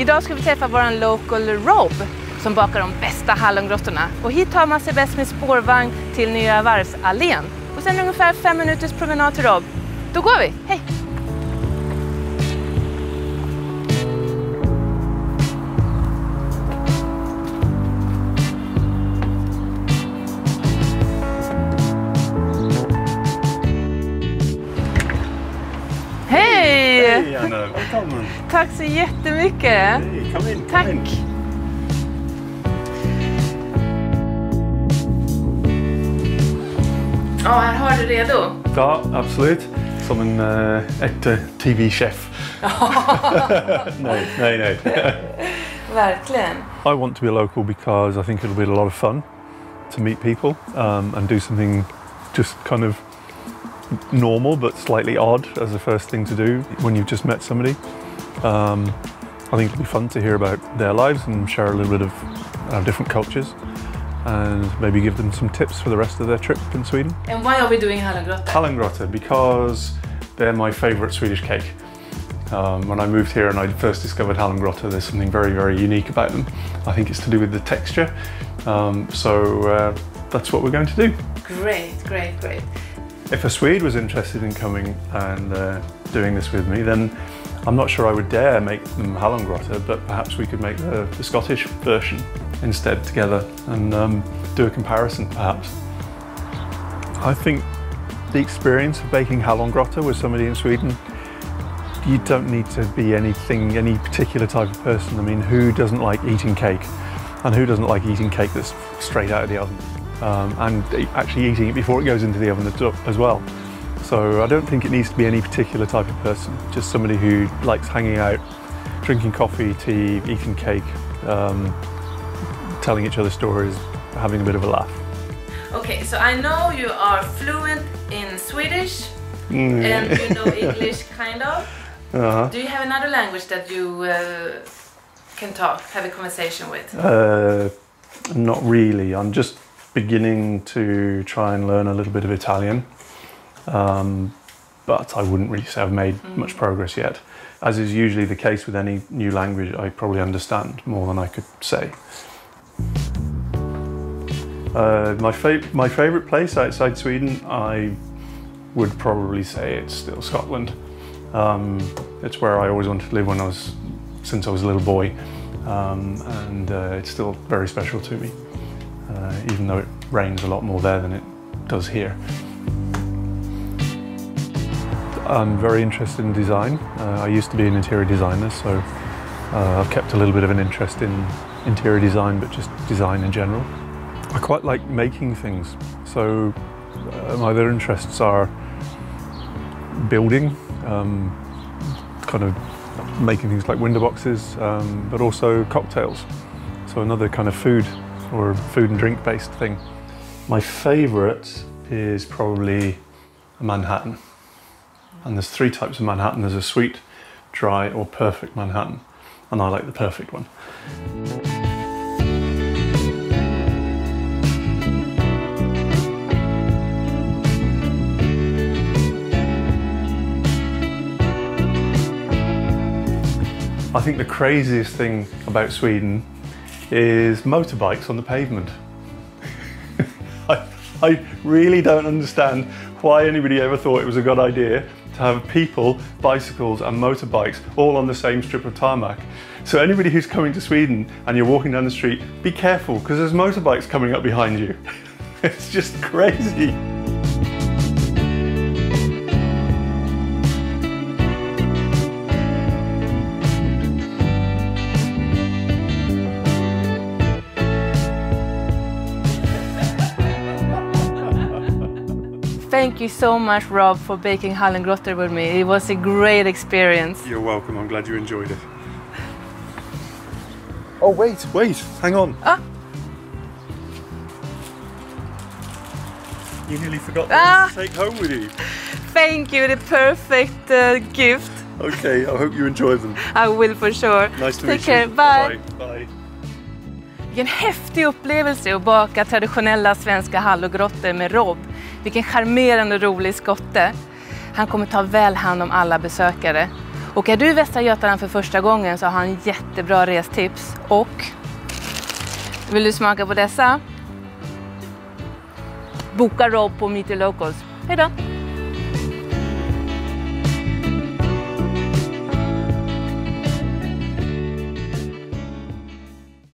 Idag ska vi träffa våran local Rob som bakar de bästa hallongrottorna. Och hit tar man sig bäst med spårvagn till Nya Varvsallén. Och sen ungefär 5 minuters promenad till Rob. Då går vi, hej! Hej Anna, välkommen! Tack så jättemycket! Hej, kom in, tack! Kom in. Ja, här har du redo. Ja, absolut. Som en TV-chef. Nej. Verkligen. I want to be local because I think it'll be a lot of fun to meet people and do something just kind of normal but slightly odd as the first thing to do when you've just met somebody. I think it'll be fun to hear about their lives and share a little bit of different cultures and maybe give them some tips for the rest of their trip in Sweden. And why are we doing Hallongrottor? Hallongrottor because they're my favourite Swedish cake. When I moved here and I first discovered Hallongrottor, there's something very, very unique about them. I think it's to do with the texture. So that's what we're going to do. Great. If a Swede was interested in coming and doing this with me, then I'm not sure I would dare make them Hallongrottor, but perhaps we could make the Scottish version instead together and do a comparison perhaps. I think the experience of baking Hallongrottor with somebody in Sweden, you don't need to be any particular type of person. I mean, who doesn't like eating cake? And who doesn't like eating cake that's straight out of the oven? And actually eating it before it goes into the oven as well. So I don't think it needs to be any particular type of person, just somebody who likes hanging out, drinking coffee, tea, eating cake, telling each other stories, having a bit of a laugh. Okay, so I know you are fluent in Swedish and you know English kind of. Do you have another language that you can have a conversation with? Not really. I'm just beginning to try and learn a little bit of Italian, but I wouldn't really say I've made much progress yet. As is usually the case with any new language, I probably understand more than I could say. My favourite place outside Sweden, I would probably say it's still Scotland. It's where I always wanted to live since I was a little boy, and it's still very special to me. Even though it rains a lot more there than it does here. I'm very interested in design. I used to be an interior designer, so I've kept a little bit of an interest in interior design, but just design in general. I quite like making things, so my other interests are building, kind of making things like window boxes, but also cocktails, so another kind of food and drink based thing. My favourite is probably a Manhattan. And there's 3 types of Manhattan. There's a sweet, dry or perfect Manhattan. And I like the perfect one. I think the craziest thing about Sweden is motorbikes on the pavement. I really don't understand why anybody ever thought it was a good idea to have people, bicycles and motorbikes all on the same strip of tarmac. So anybody who's coming to Sweden and you're walking down the street, be careful because there's motorbikes coming up behind you. It's just crazy. Thank you so much, Rob, for baking Hallongrottor with me. It was a great experience. You're welcome. I'm glad you enjoyed it. Oh, wait, hang on. You nearly forgot to take home with you. Thank you, the perfect gift. Okay, I hope you enjoy them. I will for sure. Nice to meet you. Take care, bye. Bye. Vilken häftig upplevelse att baka traditionella svenska hallongrottor med Rob. Vilken charmerande och rolig skotte. Han kommer ta väl hand om alla besökare. Och är du i Västra Götaland för första gången så har han jättebra restips. Och vill du smaka på dessa? Boka roll på Meet the Locals. Hej då!